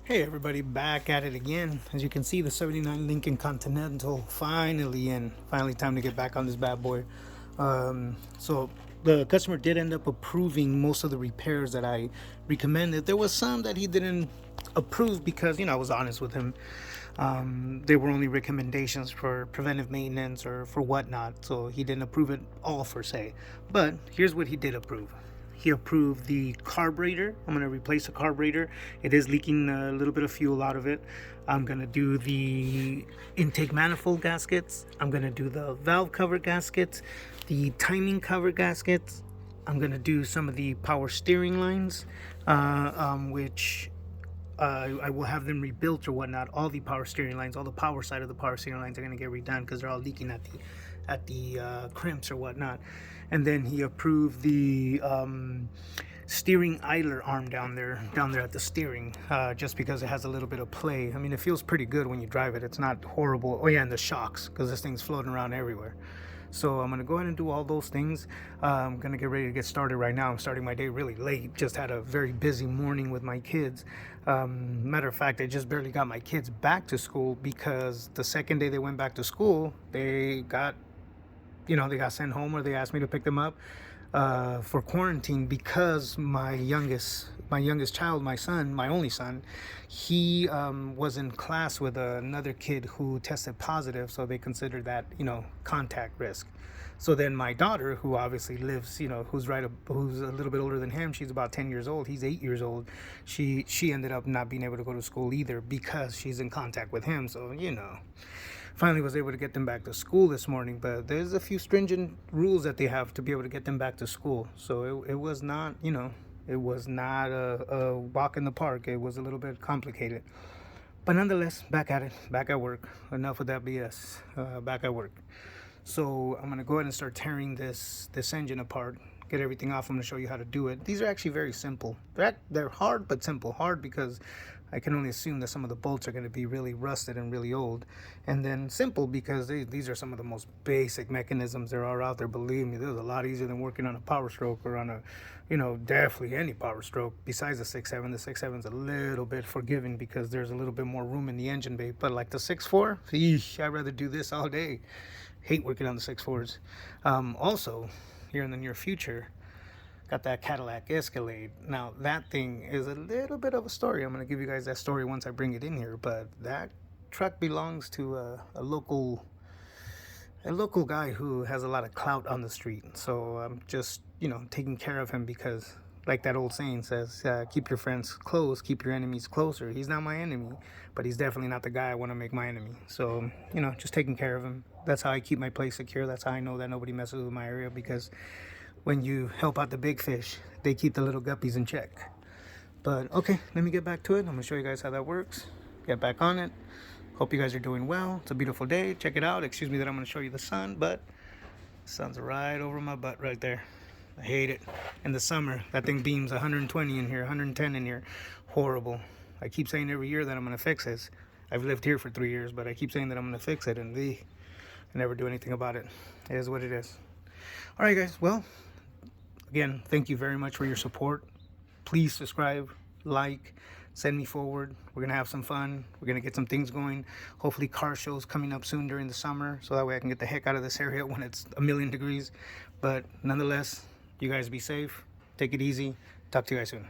Hey everybody, back at it again. As you can see, the 79 Lincoln Continental finally in. Finally time to get back on this bad boy. So the customer did end up approving most of the repairs that I recommended. There was some that he didn't approve because, I was honest with him. They were only recommendations for preventive maintenance or for whatnot, so he didn't approve it all per se. But here's what he did approve. He approved the carburetor. I'm going to replace the carburetor. It is leaking a little bit of fuel out of it. I'm going to do the intake manifold gaskets. I'm going to do the valve cover gaskets, the timing cover gaskets. I'm going to do some of the power steering lines, which I will have them rebuilt or whatnot. All the power steering lines, all the power side of the power steering lines are going to get redone because they're all leaking at the crimps or whatnot. And then he approved the steering idler arm down there at the steering, just because it has a little bit of play. I mean, it feels pretty good when you drive it. It's not horrible. Oh yeah, and the shocks, because this thing's floating around everywhere. So I'm gonna go ahead and do all those things. I'm gonna get ready to get started right now. I'm starting my day really late. Just had a very busy morning with my kids. Matter of fact, I just barely got my kids back to school because the second day they went back to school, they got sent home, or they asked me to pick them up for quarantine because my youngest child, my son, my only son, he was in class with another kid who tested positive, so they considered that contact risk. So then my daughter, who obviously lives, who's a little bit older than him, she's about 10 years old, he's 8 years old. She ended up not being able to go to school either because she's in contact with him. So finally was able to get them back to school this morning, but there's a few stringent rules that they have to be able to get them back to school. So it was not, it was not a walk in the park. It was a little bit complicated, but nonetheless, back at it, back at work. Enough of that BS. Back at work. So I'm gonna go ahead and start tearing this engine apart, get everything off. I'm gonna show you how to do it. These are actually very simple. They're hard but simple. Hard because I can only assume that some of the bolts are going to be really rusted and really old, and then simple because these are some of the most basic mechanisms there are out there. Believe me, this is a lot easier than working on a Power Stroke or on a, definitely any Power Stroke besides the 6.7. The 6.7 is a little bit forgiving because there's a little bit more room in the engine bay, but like the 6.4, I'd rather do this all day. Hate working on the 6.4s. Also, here in the near future, got that Cadillac Escalade. Now that thing is a little bit of a story. I'm going to give you guys that story once I bring it in here, but that truck belongs to a local guy who has a lot of clout on the street. So I'm just taking care of him because, like that old saying says, keep your friends close, keep your enemies closer. He's not my enemy, but he's definitely not the guy I want to make my enemy. So just taking care of him. That's how I keep my place secure. That's how I know that nobody messes with my area, because when you help out the big fish, they keep the little guppies in check. But okay, let me get back to it. I'm gonna show you guys how that works. Get back on it. Hope you guys are doing well. It's a beautiful day. Check it out. Excuse me that I'm gonna show you the sun, but the sun's right over my butt right there. I hate it. In the summer, that thing beams 120 in here, 110 in here. Horrible. I keep saying every year that I'm gonna fix this. I've lived here for 3 years, but I keep saying that I'm gonna fix it, and I never do anything about it. It is what it is. All right, guys. Well, again, thank you very much for your support. Please subscribe, like, send me forward. We're going to have some fun. We're going to get some things going. Hopefully car shows coming up soon during the summer, so that way I can get the heck out of this area when it's a million degrees. But nonetheless, you guys be safe. Take it easy. Talk to you guys soon.